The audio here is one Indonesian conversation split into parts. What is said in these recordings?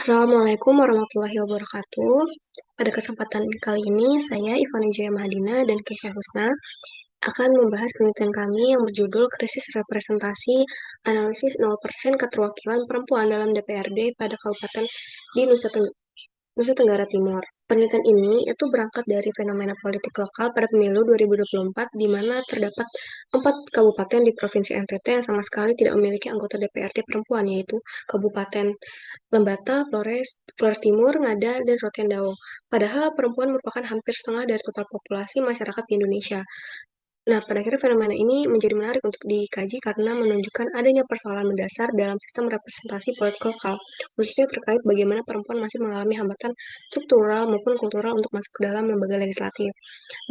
Assalamualaikum warahmatullahi wabarakatuh. Pada kesempatan kali ini, saya Ivana Jaya Mahadina dan Kesha Husna akan membahas penelitian kami yang berjudul Krisis Representasi Analisis 0% Keterwakilan Perempuan dalam DPRD pada Kabupaten di Nusa Tenggara Timur. Penelitian ini itu berangkat dari fenomena politik lokal pada pemilu 2024 di mana terdapat 4 kabupaten di Provinsi NTT yang sama sekali tidak memiliki anggota DPRD perempuan, yaitu Kabupaten Lembata, Flores Timur, Ngada, dan Rotendao. Padahal perempuan merupakan hampir setengah dari total populasi masyarakat di Indonesia. Nah, pada akhirnya fenomena ini menjadi menarik untuk dikaji karena menunjukkan adanya persoalan mendasar dalam sistem representasi politik lokal, khususnya terkait bagaimana perempuan masih mengalami hambatan struktural maupun kultural untuk masuk ke dalam lembaga legislatif.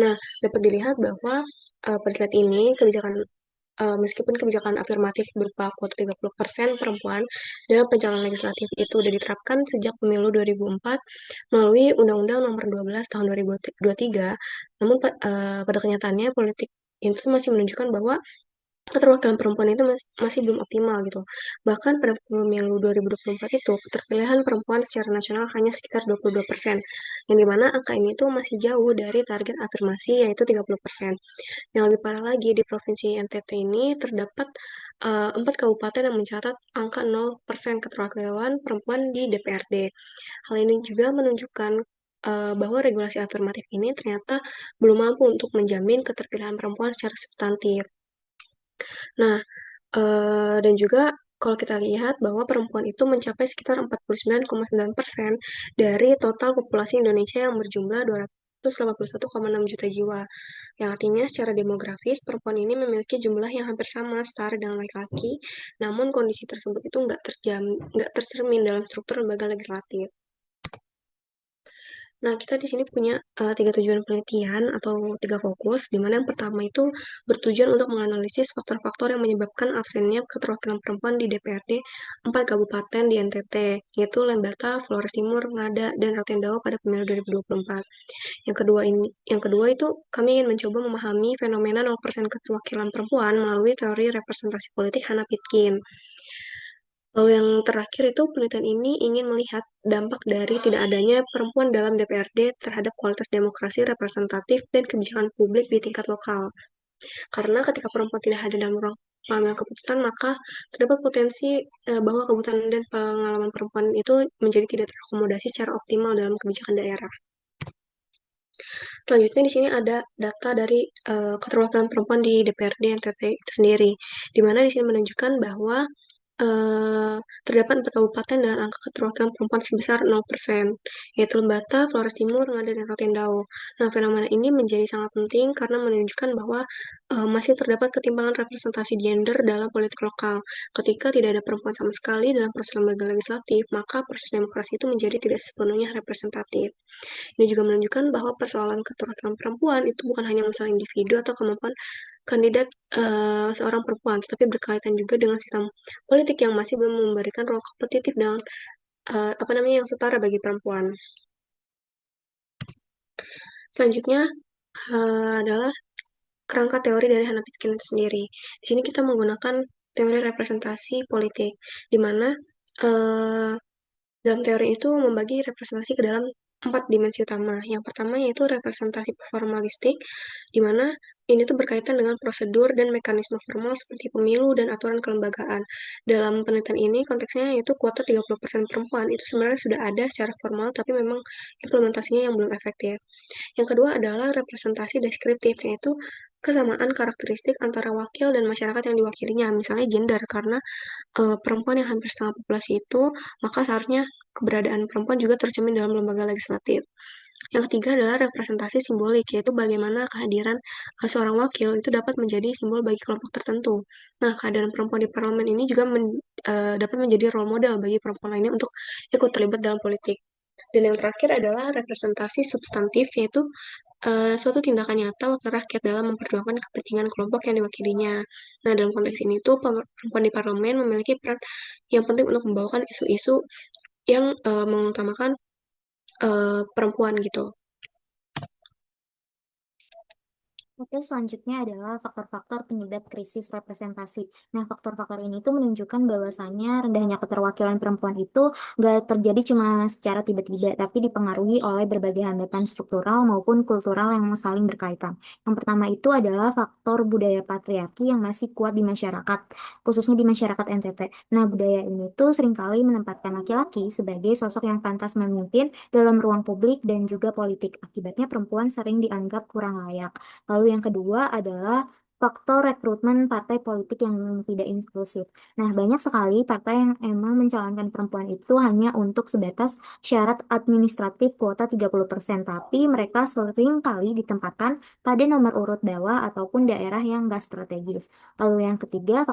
Nah, dapat dilihat bahwa pada saat ini meskipun kebijakan afirmatif berupa kuota 30% perempuan dalam pencalonan legislatif itu sudah diterapkan sejak pemilu 2004 melalui Undang-Undang Nomor 12 Tahun 2023, namun pada kenyataannya politik itu masih menunjukkan bahwa keterwakilan perempuan itu masih belum optimal gitu. Bahkan pada pemilu 2024 itu, keterpilihan perempuan secara nasional hanya sekitar 22%, yang dimana angka ini tuh masih jauh dari target afirmasi yaitu 30%. Yang lebih parah lagi, di Provinsi NTT ini terdapat 4 kabupaten yang mencatat angka 0% keterwakilan perempuan di DPRD. Hal ini juga menunjukkan bahwa regulasi afirmatif ini ternyata belum mampu untuk menjamin keterpilihan perempuan secara substantif. Nah, dan juga kalau kita lihat bahwa perempuan itu mencapai sekitar 49,9% dari total populasi Indonesia yang berjumlah 281,6 juta jiwa. Yang artinya secara demografis, perempuan ini memiliki jumlah yang hampir sama setara dengan laki-laki, namun kondisi tersebut itu nggak tercermin dalam struktur lembaga legislatif. Nah, kita di sini punya 3 tujuan penelitian atau 3 fokus, di mana yang pertama itu bertujuan untuk menganalisis faktor-faktor yang menyebabkan absennya keterwakilan perempuan di DPRD 4 kabupaten di NTT, yaitu Lembata, Flores Timur, Ngada, dan Rotendao pada pemilu 2024. Yang kedua itu kami ingin mencoba memahami fenomena 0% keterwakilan perempuan melalui teori representasi politik Hannah Pitkin. Lalu yang terakhir itu penelitian ini ingin melihat dampak dari tidak adanya perempuan dalam DPRD terhadap kualitas demokrasi representatif dan kebijakan publik di tingkat lokal. Karena ketika perempuan tidak hadir dalam ruang pengambilan keputusan, maka terdapat potensi bahwa kebutuhan dan pengalaman perempuan itu menjadi tidak terakomodasi secara optimal dalam kebijakan daerah. Selanjutnya di sini ada data dari keterwakilan perempuan di DPRD NTT itu sendiri, di mana di sini menunjukkan bahwa terdapat 4 kabupaten dengan angka keterwakilan perempuan sebesar 0%, yaitu Lembata, Flores Timur, Ngada, dan Rotendao. Nah, fenomena ini menjadi sangat penting karena menunjukkan bahwa masih terdapat ketimpangan representasi gender dalam politik lokal. Ketika tidak ada perempuan sama sekali dalam proses lembaga legislatif, maka proses demokrasi itu menjadi tidak sepenuhnya representatif. Ini juga menunjukkan bahwa persoalan keterwakilan perempuan itu bukan hanya masalah individu atau kemampuan kandidat seorang perempuan, tetapi berkaitan juga dengan sistem politik yang masih belum memberikan ruang kompetitif dengan yang setara bagi perempuan. Selanjutnya adalah kerangka teori dari Hannah Pitkin itu sendiri. Di sini kita menggunakan teori representasi politik, di mana dalam teori itu membagi representasi ke dalam 4 dimensi utama. Yang pertama yaitu representasi formalistik, di mana ini tuh berkaitan dengan prosedur dan mekanisme formal seperti pemilu dan aturan kelembagaan. Dalam penelitian ini konteksnya yaitu kuota 30% perempuan itu sebenarnya sudah ada secara formal, tapi memang implementasinya yang belum efektif. Yang kedua adalah representasi deskriptif, yaitu kesamaan karakteristik antara wakil dan masyarakat yang diwakilinya, misalnya gender, karena perempuan yang hampir setengah populasi itu, maka seharusnya keberadaan perempuan juga tercermin dalam lembaga legislatif. Yang ketiga adalah representasi simbolik, yaitu bagaimana kehadiran seorang wakil itu dapat menjadi simbol bagi kelompok tertentu. Nah, kehadiran perempuan di parlemen ini juga dapat menjadi role model bagi perempuan lainnya untuk ikut terlibat dalam politik. Dan yang terakhir adalah representasi substantif, yaitu suatu tindakan nyata wakil rakyat dalam memperjuangkan kepentingan kelompok yang diwakilinya. Nah, dalam konteks ini tuh perempuan di parlemen memiliki peran yang penting untuk membawakan isu-isu yang mengutamakan perempuan gitu. Oke, selanjutnya adalah faktor-faktor penyebab krisis representasi. Nah, faktor-faktor ini tuh menunjukkan bahwasannya rendahnya keterwakilan perempuan itu nggak terjadi cuma secara tiba-tiba, tapi dipengaruhi oleh berbagai hambatan struktural maupun kultural yang saling berkaitan. Yang pertama itu adalah faktor budaya patriarki yang masih kuat di masyarakat, khususnya di masyarakat NTT. Nah, budaya ini tuh seringkali menempatkan laki-laki sebagai sosok yang pantas memimpin dalam ruang publik dan juga politik. Akibatnya perempuan sering dianggap kurang layak. Lalu yang kedua adalah faktor rekrutmen partai politik yang tidak inklusif. Nah, banyak sekali partai yang emang mencalonkan perempuan itu hanya untuk sebatas syarat administratif kuota 30%, tapi mereka sering kali ditempatkan pada nomor urut bawah ataupun daerah yang nggak strategis. Lalu yang ketiga,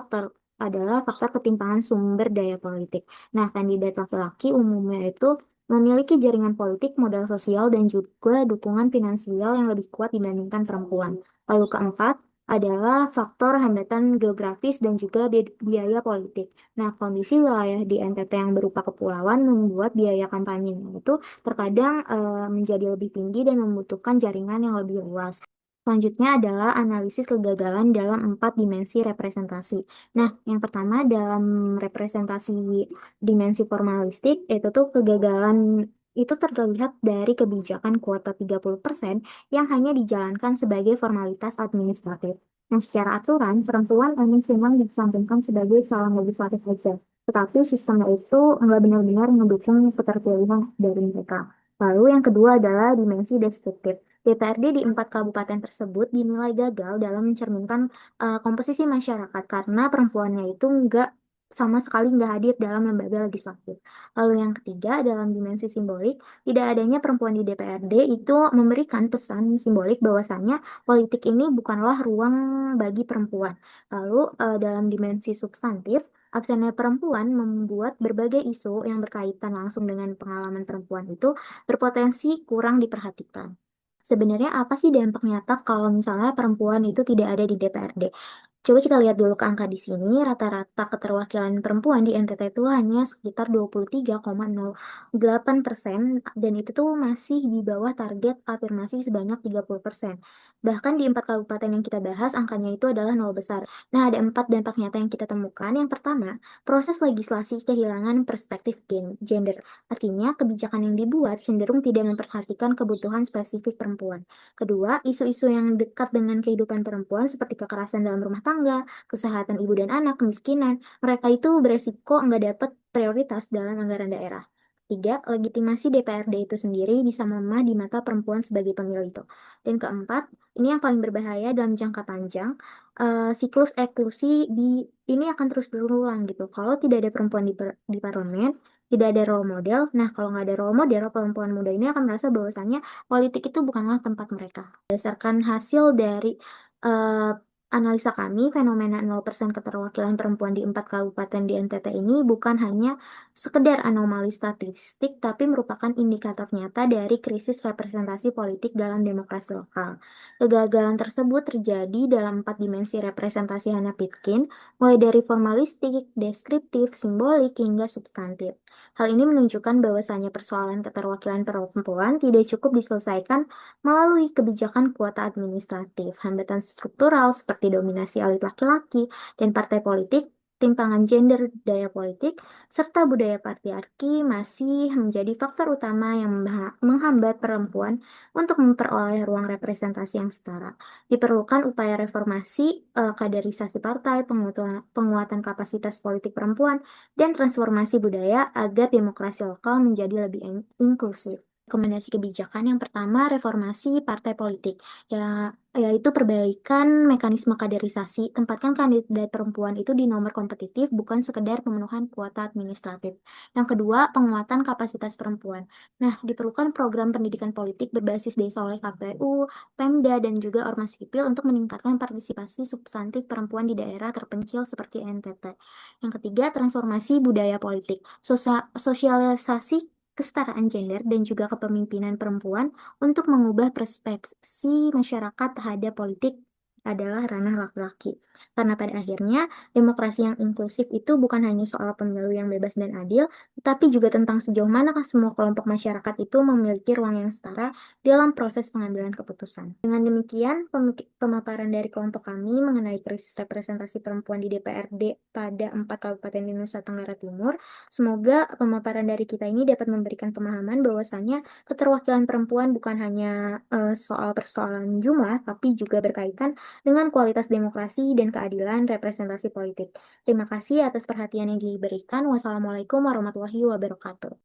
adalah faktor ketimpangan sumber daya politik. Nah, kandidat laki-laki umumnya itu memiliki jaringan politik, modal sosial, dan juga dukungan finansial yang lebih kuat dibandingkan perempuan. Lalu keempat adalah faktor hambatan geografis dan juga biaya politik. Nah, kondisi wilayah di NTT yang berupa kepulauan membuat biaya kampanye itu terkadang menjadi lebih tinggi dan membutuhkan jaringan yang lebih luas. Selanjutnya adalah analisis kegagalan dalam 4 dimensi representasi. Nah, yang pertama dalam representasi dimensi formalistik, itu tuh kegagalan itu terlihat dari kebijakan kuota 30% yang hanya dijalankan sebagai formalitas administratif. Nah, secara aturan, perempuan memang disampingkan sebagai calon legislatif saja. Tetapi sistemnya itu nggak benar-benar mendukung keterpilihan dari mereka. Lalu yang kedua adalah dimensi deskriptif. DPRD di 4 kabupaten tersebut dinilai gagal dalam mencerminkan komposisi masyarakat karena perempuannya itu nggak sama sekali nggak hadir dalam lembaga legislatif. Lalu yang ketiga, dalam dimensi simbolik, tidak adanya perempuan di DPRD itu memberikan pesan simbolik bahwasannya politik ini bukanlah ruang bagi perempuan. Lalu dalam dimensi substantif, absennya perempuan membuat berbagai isu yang berkaitan langsung dengan pengalaman perempuan itu berpotensi kurang diperhatikan. Sebenarnya apa sih dampak nyata kalau misalnya perempuan itu tidak ada di DPRD? Coba kita lihat dulu ke angka di sini, rata-rata keterwakilan perempuan di NTT itu hanya sekitar 23,08% dan itu tuh masih di bawah target afirmasi sebanyak 30%. Bahkan di 4 kabupaten yang kita bahas, angkanya itu adalah nol besar. Nah, ada 4 dampak nyata yang kita temukan. Yang pertama, proses legislasi kehilangan perspektif gender. Artinya, kebijakan yang dibuat cenderung tidak memperhatikan kebutuhan spesifik perempuan. Kedua, isu-isu yang dekat dengan kehidupan perempuan seperti kekerasan dalam rumah tangga, kesehatan ibu dan anak, kemiskinan, mereka itu beresiko nggak dapat prioritas dalam anggaran daerah. Tiga, legitimasi DPRD itu sendiri bisa melemah di mata perempuan sebagai pemilih itu. Dan keempat, ini yang paling berbahaya dalam jangka panjang, siklus eksklusi ini akan terus berulang gitu. Kalau tidak ada perempuan di parlemen, tidak ada role model. Nah, kalau nggak ada role model, perempuan muda ini akan merasa bahwasannya politik itu bukanlah tempat mereka. Berdasarkan hasil dari eh, analisa kami, fenomena 0% keterwakilan perempuan di 4 kabupaten di NTT ini bukan hanya sekedar anomali statistik, tapi merupakan indikator nyata dari krisis representasi politik dalam demokrasi lokal. Kegagalan tersebut terjadi dalam 4 dimensi representasi Hannah Pitkin, mulai dari formalistik, deskriptif, simbolik, hingga substantif. Hal ini menunjukkan bahwasannya persoalan keterwakilan perempuan tidak cukup diselesaikan melalui kebijakan kuota administratif, hambatan struktural seperti dominasi elit laki-laki dan partai politik, timpangan gender daya politik, serta budaya patriarki masih menjadi faktor utama yang menghambat perempuan untuk memperoleh ruang representasi yang setara. Diperlukan upaya reformasi, kaderisasi partai, penguatan kapasitas politik perempuan, dan transformasi budaya agar demokrasi lokal menjadi lebih inklusif. Rekomendasi kebijakan yang pertama, reformasi partai politik. Yaitu perbaikan mekanisme kaderisasi, tempatkan kandidat perempuan itu di nomor kompetitif, bukan sekedar pemenuhan kuota administratif. Yang kedua, penguatan kapasitas perempuan. Nah, diperlukan program pendidikan politik berbasis desa oleh KPU, Pemda, dan juga ormas sipil untuk meningkatkan partisipasi substantif perempuan di daerah terpencil seperti NTT. Yang ketiga, transformasi budaya politik. Sosialisasi kesetaraan gender dan juga kepemimpinan perempuan untuk mengubah persepsi masyarakat terhadap politik adalah ranah laki-laki. Karena pada akhirnya, demokrasi yang inklusif itu bukan hanya soal pemilu yang bebas dan adil, tetapi juga tentang sejauh manakah semua kelompok masyarakat itu memiliki ruang yang setara dalam proses pengambilan keputusan. Dengan demikian, pemaparan dari kelompok kami mengenai krisis representasi perempuan di DPRD pada 4 kabupaten di Nusa Tenggara Timur, semoga pemaparan dari kita ini dapat memberikan pemahaman bahwasannya keterwakilan perempuan bukan hanya soal persoalan jumlah, tapi juga berkaitan dengan kualitas demokrasi dan keadilan representasi politik. Terima kasih atas perhatian yang diberikan. Wassalamualaikum warahmatullahi wabarakatuh.